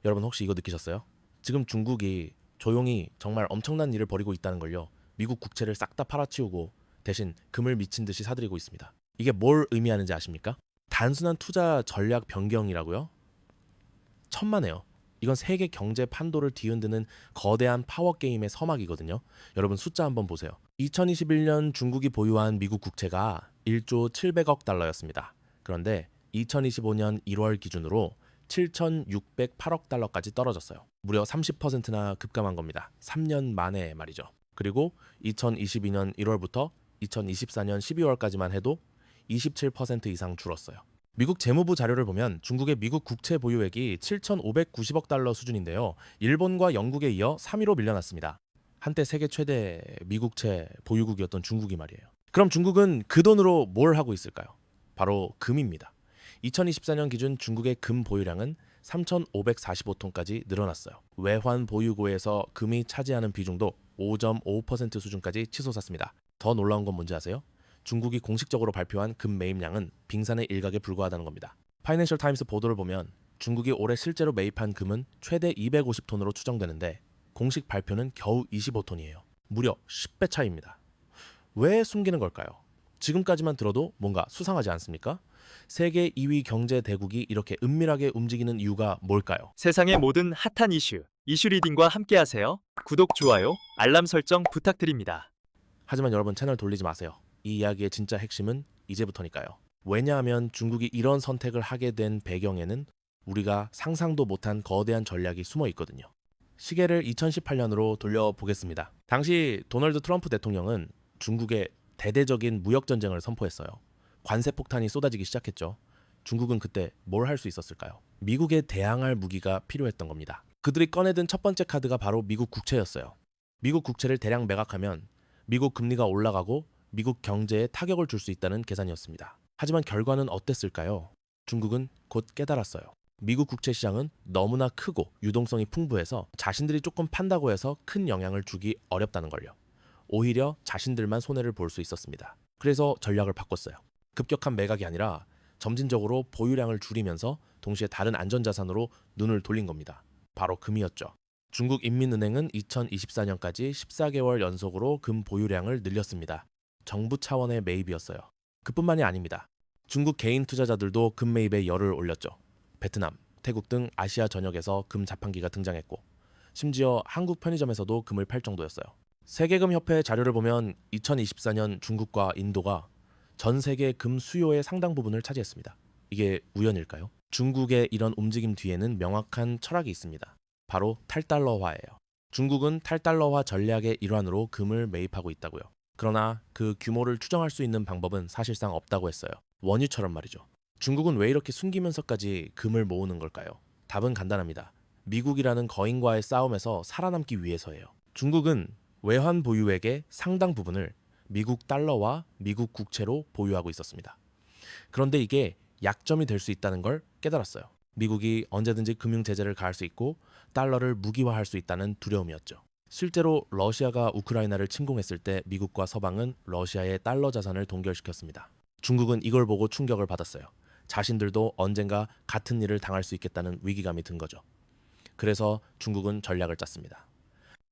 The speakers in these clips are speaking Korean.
여러분 혹시 이거 느끼셨어요? 지금 중국이 조용히 정말 엄청난 일을 벌이고 있다는 걸요. 미국 국채를 싹 다 팔아치우고 대신 금을 미친 듯이 사들이고 있습니다. 이게 뭘 의미하는지 아십니까? 단순한 투자 전략 변경이라고요? 천만에요. 이건 세계 경제 판도를 뒤흔드는 거대한 파워게임의 서막이거든요. 여러분 숫자 한번 보세요. 2021년 중국이 보유한 미국 국채가 1조 700억 달러였습니다. 그런데 2025년 1월 기준으로 7,608억 달러까지 떨어졌어요. 무려 30%나 급감한 겁니다. 3년 만에 말이죠. 그리고 2022년 1월부터 2024년 12월까지만 해도 27% 이상 줄었어요. 미국 재무부 자료를 보면 중국의 미국 국채 보유액이 7,590억 달러 수준인데요. 일본과 영국에 이어 3위로 밀려났습니다. 한때 세계 최대 미국채 보유국이었던 중국이 말이에요. 그럼 중국은 그 돈으로 뭘 하고 있을까요? 바로 금입니다. 2024년 기준 중국의 금 보유량은 3,545톤까지 늘어났어요. 외환 보유고에서 금이 차지하는 비중도 5.5% 수준까지 치솟았습니다. 더 놀라운 건 뭔지 아세요? 중국이 공식적으로 발표한 금 매입량은 빙산의 일각에 불과하다는 겁니다. 파이낸셜 타임스 보도를 보면 중국이 올해 실제로 매입한 금은 최대 250톤으로 추정되는데 공식 발표는 겨우 25톤이에요. 무려 10배 차이입니다. 왜 숨기는 걸까요? 지금까지만 들어도 뭔가 수상하지 않습니까? 세계 2위 경제 대국이 이렇게 은밀하게 움직이는 이유가 뭘까요? 세상의 모든 핫한 이슈 리딩과 함께하세요. 구독, 좋아요, 알람 설정 부탁드립니다. 하지만 여러분 채널 돌리지 마세요. 이 이야기의 진짜 핵심은 이제부터니까요. 왜냐하면 중국이 이런 선택을 하게 된 배경에는 우리가 상상도 못한 거대한 전략이 숨어 있거든요. 시계를 2018년으로 돌려보겠습니다. 당시 도널드 트럼프 대통령은 중국에 대대적인 무역 전쟁을 선포했어요. 관세 폭탄이 쏟아지기 시작했죠. 중국은 그때 뭘 할 수 있었을까요? 미국에 대항할 무기가 필요했던 겁니다. 그들이 꺼내든 첫 번째 카드가 바로 미국 국채였어요. 미국 국채를 대량 매각하면 미국 금리가 올라가고 미국 경제에 타격을 줄 수 있다는 계산이었습니다. 하지만 결과는 어땠을까요? 중국은 곧 깨달았어요. 미국 국채 시장은 너무나 크고 유동성이 풍부해서 자신들이 조금 판다고 해서 큰 영향을 주기 어렵다는 걸요. 오히려 자신들만 손해를 볼 수 있었습니다. 그래서 전략을 바꿨어요. 급격한 매각이 아니라 점진적으로 보유량을 줄이면서 동시에 다른 안전자산으로 눈을 돌린 겁니다. 바로 금이었죠. 중국 인민은행은 2024년까지 14개월 연속으로 금 보유량을 늘렸습니다. 정부 차원의 매입이었어요. 그뿐만이 아닙니다. 중국 개인 투자자들도 금 매입에 열을 올렸죠. 베트남, 태국 등 아시아 전역에서 금 자판기가 등장했고 심지어 한국 편의점에서도 금을 팔 정도였어요. 세계금협회 자료를 보면 2024년 중국과 인도가 전 세계 금 수요의 상당 부분을 차지했습니다. 이게 우연일까요? 중국의 이런 움직임 뒤에는 명확한 철학이 있습니다. 바로 탈달러화예요. 중국은 탈달러화 전략의 일환으로 금을 매입하고 있다고요. 그러나 그 규모를 추정할 수 있는 방법은 사실상 없다고 했어요. 원유처럼 말이죠. 중국은 왜 이렇게 숨기면서까지 금을 모으는 걸까요? 답은 간단합니다. 미국이라는 거인과의 싸움에서 살아남기 위해서예요. 중국은 외환 보유액의 상당 부분을 미국 달러와 미국 국채로 보유하고 있었습니다. 그런데 이게 약점이 될 수 있다는 걸 깨달았어요. 미국이 언제든지 금융 제재를 가할 수 있고 달러를 무기화할 수 있다는 두려움이었죠. 실제로 러시아가 우크라이나를 침공했을 때 미국과 서방은 러시아의 달러 자산을 동결시켰습니다. 중국은 이걸 보고 충격을 받았어요. 자신들도 언젠가 같은 일을 당할 수 있겠다는 위기감이 든 거죠. 그래서 중국은 전략을 짰습니다.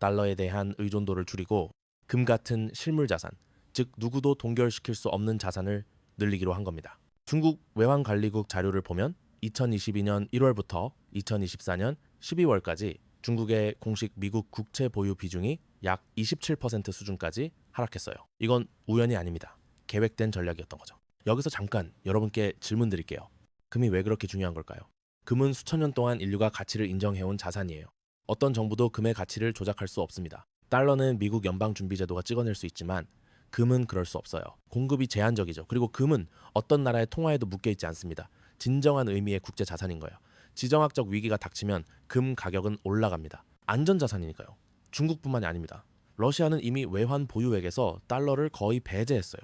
달러에 대한 의존도를 줄이고 금 같은 실물 자산, 즉 누구도 동결시킬 수 없는 자산을 늘리기로 한 겁니다. 중국 외환관리국 자료를 보면 2022년 1월부터 2024년 12월까지 중국의 공식 미국 국채 보유 비중이 약 27% 수준까지 하락했어요. 이건 우연이 아닙니다. 계획된 전략이었던 거죠. 여기서 잠깐 여러분께 질문 드릴게요. 금이 왜 그렇게 중요한 걸까요? 금은 수천 년 동안 인류가 가치를 인정해온 자산이에요. 어떤 정부도 금의 가치를 조작할 수 없습니다. 달러는 미국 연방준비제도가 찍어낼 수 있지만 금은 그럴 수 없어요. 공급이 제한적이죠. 그리고 금은 어떤 나라의 통화에도 묶여 있지 않습니다. 진정한 의미의 국제 자산인 거예요. 지정학적 위기가 닥치면 금 가격은 올라갑니다. 안전자산이니까요. 중국뿐만이 아닙니다. 러시아는 이미 외환 보유액에서 달러를 거의 배제했어요.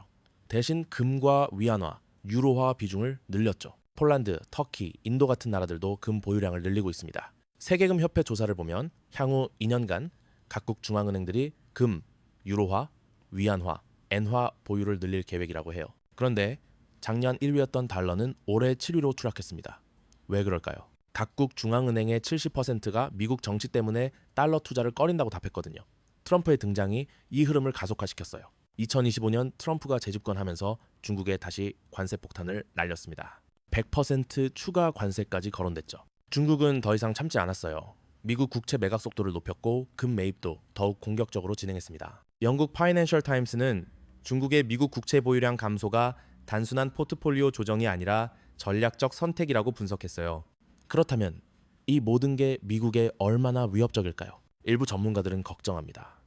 대신 금과 위안화, 유로화 비중을 늘렸죠. 폴란드, 터키, 인도 같은 나라들도 금 보유량을 늘리고 있습니다. 세계금협회 조사를 보면 향후 2년간 각국 중앙은행들이 금, 유로화, 위안화, 엔화 보유를 늘릴 계획이라고 해요. 그런데 작년 1위였던 달러는 올해 7위로 추락했습니다. 왜 그럴까요? 각국 중앙은행의 70%가 미국 정치 때문에 달러 투자를 꺼린다고 답했거든요. 트럼프의 등장이 이 흐름을 가속화시켰어요. 2025년 트럼프가 재집권하면서 중국에 다시 관세 폭탄을 날렸습니다. 100% 추가 관세까지 거론됐죠. 중국은 더 이상 참지 않았어요. 미국 국채 매각 속도를 높였고 금 매입도 더욱 공격적으로 진행했습니다. 영국 파이낸셜 타임스는 중국의 미국 국채 보유량 감소가 단순한 포트폴리오 조정이 아니라 전략적 선택이라고 분석했어요. 그렇다면 이 모든 게 미국에 얼마나 위협적일까요? 일부 전문가들은 걱정합니다.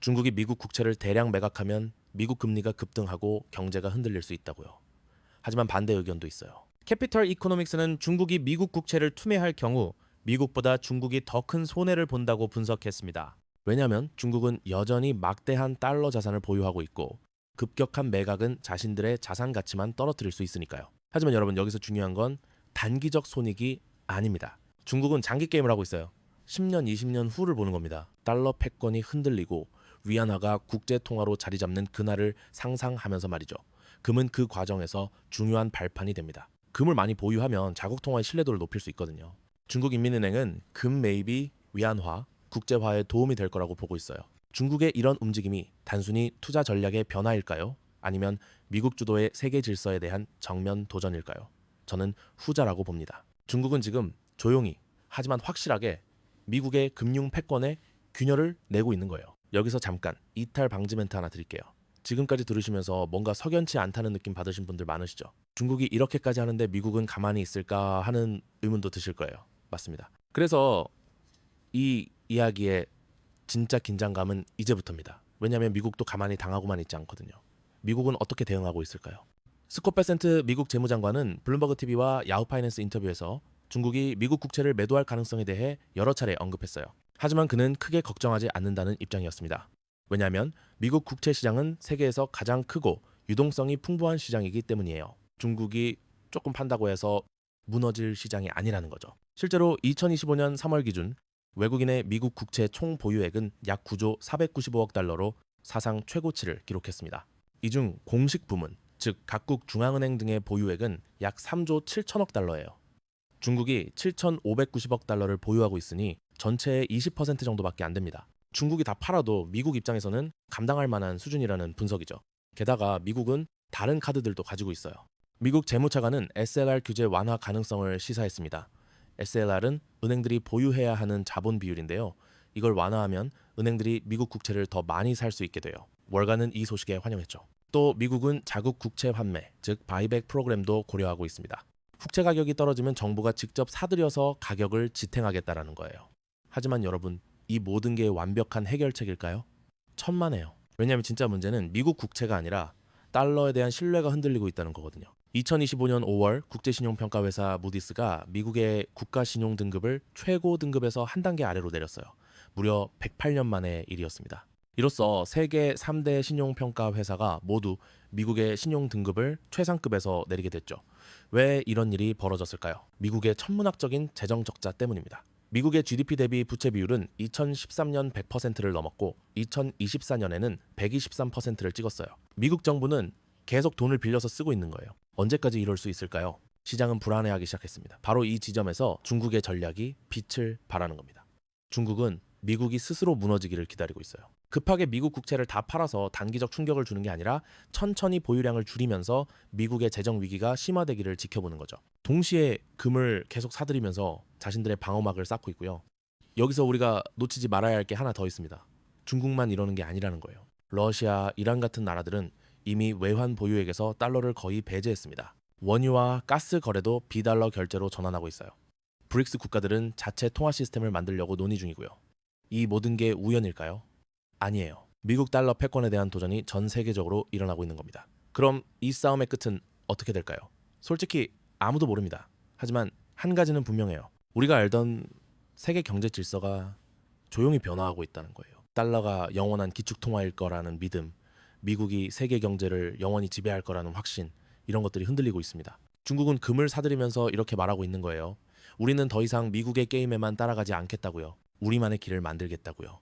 중국이 미국 국채를 대량 매각하면 미국 금리가 급등하고 경제가 흔들릴 수 있다고요. 하지만 반대 의견도 있어요. 캐피털 이코노믹스는 중국이 미국 국채를 투매할 경우 미국보다 중국이 더 큰 손해를 본다고 분석했습니다. 왜냐하면 중국은 여전히 막대한 달러 자산을 보유하고 있고 급격한 매각은 자신들의 자산 가치만 떨어뜨릴 수 있으니까요. 하지만 여러분, 여기서 중요한 건 단기적 손익이 아닙니다. 중국은 장기 게임을 하고 있어요. 10년, 20년 후를 보는 겁니다. 달러 패권이 흔들리고 위안화가 국제 통화로 자리 잡는 그날을 상상하면서 말이죠. 금은 그 과정에서 중요한 발판이 됩니다. 금을 많이 보유하면 자국 통화의 신뢰도를 높일 수 있거든요. 중국인민은행은 금 매입이 위안화, 국제화에 도움이 될 거라고 보고 있어요. 중국의 이런 움직임이 단순히 투자 전략의 변화일까요? 아니면 미국 주도의 세계 질서에 대한 정면 도전일까요? 저는 후자라고 봅니다. 중국은 지금 조용히 하지만 확실하게 미국의 금융 패권에 균열을 내고 있는 거예요. 여기서 잠깐 이탈 방지 멘트 하나 드릴게요. 지금까지 들으시면서 뭔가 석연치 않다는 느낌 받으신 분들 많으시죠? 중국이 이렇게까지 하는데 미국은 가만히 있을까 하는 의문도 드실 거예요. 맞습니다. 그래서 이 이야기의 진짜 긴장감은 이제부터입니다. 왜냐하면 미국도 가만히 당하고만 있지 않거든요. 미국은 어떻게 대응하고 있을까요? 스콧 베센트 미국 재무장관은 블룸버그 TV와 야후 파이낸스 인터뷰에서 중국이 미국 국채를 매도할 가능성에 대해 여러 차례 언급했어요. 하지만 그는 크게 걱정하지 않는다는 입장이었습니다. 왜냐하면 미국 국채 시장은 세계에서 가장 크고 유동성이 풍부한 시장이기 때문이에요. 중국이 조금 판다고 해서 무너질 시장이 아니라는 거죠. 실제로 2025년 3월 기준 외국인의 미국 국채 총 보유액은 약 9조 495억 달러로 사상 최고치를 기록했습니다. 이 중 공식 부문, 즉 각국 중앙은행 등의 보유액은 약 3조 7천억 달러예요. 중국이 7,590억 달러를 보유하고 있으니 전체의 20% 정도밖에 안 됩니다. 중국이 다 팔아도 미국 입장에서는 감당할 만한 수준이라는 분석이죠. 게다가 미국은 다른 카드들도 가지고 있어요. 미국 재무차관은 SLR 규제 완화 가능성을 시사했습니다. SLR은 은행들이 보유해야 하는 자본 비율인데요. 이걸 완화하면 은행들이 미국 국채를 더 많이 살 수 있게 돼요. 월가는 이 소식에 환영했죠. 또 미국은 자국 국채 환매, 즉 바이백 프로그램도 고려하고 있습니다. 국채 가격이 떨어지면 정부가 직접 사들여서 가격을 지탱하겠다라는 거예요. 하지만 여러분, 이 모든 게 완벽한 해결책일까요? 천만에요. 왜냐하면 진짜 문제는 미국 국채가 아니라 달러에 대한 신뢰가 흔들리고 있다는 거거든요. 2025년 5월 국제신용평가회사 무디스가 미국의 국가신용 등급을 최고 등급에서 한 단계 아래로 내렸어요. 무려 108년 만의 일이었습니다. 이로써 세계 3대 신용평가 회사가 모두 미국의 신용 등급을 최상급에서 내리게 됐죠. 왜 이런 일이 벌어졌을까요? 미국의 천문학적인 재정 적자 때문입니다. 미국의 GDP 대비 부채 비율은 2013년 100%를 넘었고 2024년에는 123%를 찍었어요. 미국 정부는 계속 돈을 빌려서 쓰고 있는 거예요. 언제까지 이럴 수 있을까요? 시장은 불안해하기 시작했습니다. 바로 이 지점에서 중국의 전략이 빛을 발하는 겁니다. 중국은 미국이 스스로 무너지기를 기다리고 있어요. 급하게 미국 국채를 다 팔아서 단기적 충격을 주는 게 아니라 천천히 보유량을 줄이면서 미국의 재정 위기가 심화되기를 지켜보는 거죠. 동시에 금을 계속 사들이면서 자신들의 방어막을 쌓고 있고요. 여기서 우리가 놓치지 말아야 할 게 하나 더 있습니다. 중국만 이러는 게 아니라는 거예요. 러시아, 이란 같은 나라들은 이미 외환 보유액에서 달러를 거의 배제했습니다. 원유와 가스 거래도 비달러 결제로 전환하고 있어요. 브릭스 국가들은 자체 통화 시스템을 만들려고 논의 중이고요. 이 모든 게 우연일까요? 아니에요. 미국 달러 패권에 대한 도전이 전 세계적으로 일어나고 있는 겁니다. 그럼 이 싸움의 끝은 어떻게 될까요? 솔직히 아무도 모릅니다. 하지만 한 가지는 분명해요. 우리가 알던 세계 경제 질서가 조용히 변화하고 있다는 거예요. 달러가 영원한 기축통화일 거라는 믿음, 미국이 세계 경제를 영원히 지배할 거라는 확신, 이런 것들이 흔들리고 있습니다. 중국은 금을 사들이면서 이렇게 말하고 있는 거예요. 우리는 더 이상 미국의 게임에만 따라가지 않겠다고요. 우리만의 길을 만들겠다고요.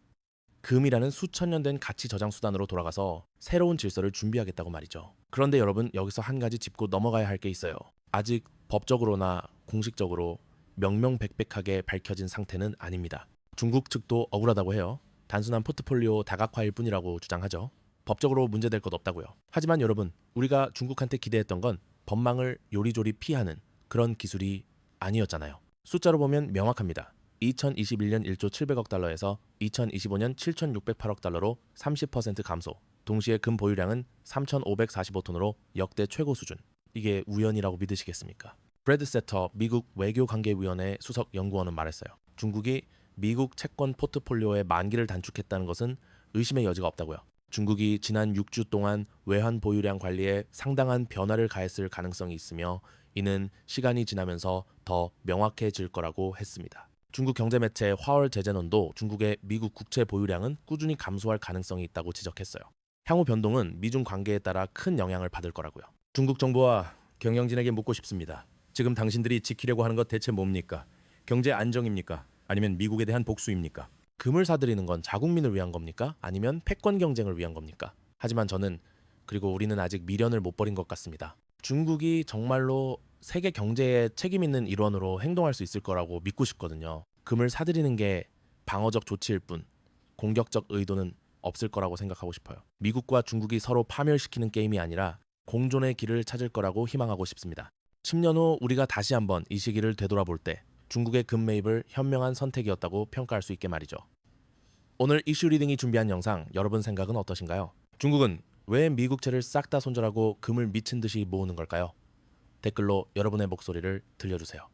금이라는 수천 년 된 가치 저장 수단으로 돌아가서 새로운 질서를 준비하겠다고 말이죠. 그런데 여러분, 여기서 한 가지 짚고 넘어가야 할 게 있어요. 아직 법적으로나 공식적으로 명명백백하게 밝혀진 상태는 아닙니다. 중국 측도 억울하다고 해요. 단순한 포트폴리오 다각화일 뿐이라고 주장하죠. 법적으로 문제될 것 없다고요. 하지만 여러분, 우리가 중국한테 기대했던 건 법망을 요리조리 피하는 그런 기술이 아니었잖아요. 숫자로 보면 명확합니다. 2021년 1조 700억 달러에서 2025년 7,608억 달러로 30% 감소. 동시에 금 보유량은 3,545톤으로 역대 최고 수준. 이게 우연이라고 믿으시겠습니까? 브래드 세터 미국 외교관계위원회 수석 연구원은 말했어요. 중국이 미국 채권 포트폴리오의 만기를 단축했다는 것은 의심의 여지가 없다고요. 중국이 지난 6주 동안 외환 보유량 관리에 상당한 변화를 가했을 가능성이 있으며 이는 시간이 지나면서 더 명확해질 거라고 했습니다. 중국 경제매체 화월제재논도 중국의 미국 국채 보유량은 꾸준히 감소할 가능성이 있다고 지적했어요. 향후 변동은 미중 관계에 따라 큰 영향을 받을 거라고요. 중국 정부와 경영진에게 묻고 싶습니다. 지금 당신들이 지키려고 하는 것 대체 뭡니까? 경제 안정입니까? 아니면 미국에 대한 복수입니까? 금을 사들이는 건 자국민을 위한 겁니까? 아니면 패권 경쟁을 위한 겁니까? 하지만 저는 그리고 우리는 아직 미련을 못 버린 것 같습니다. 중국이 정말로 세계 경제에 책임 있는 일원으로 행동할 수 있을 거라고 믿고 싶거든요. 금을 사들이는 게 방어적 조치일 뿐 공격적 의도는 없을 거라고 생각하고 싶어요. 미국과 중국이 서로 파멸시키는 게임이 아니라 공존의 길을 찾을 거라고 희망하고 싶습니다. 10년 후 우리가 다시 한번 이 시기를 되돌아볼 때 중국의 금 매입을 현명한 선택이었다고 평가할 수 있게 말이죠. 오늘 이슈 리딩이 준비한 영상 여러분 생각은 어떠신가요? 중국은 왜 미국채를 싹 다 손절하고 금을 미친 듯이 모으는 걸까요? 댓글로 여러분의 목소리를 들려주세요.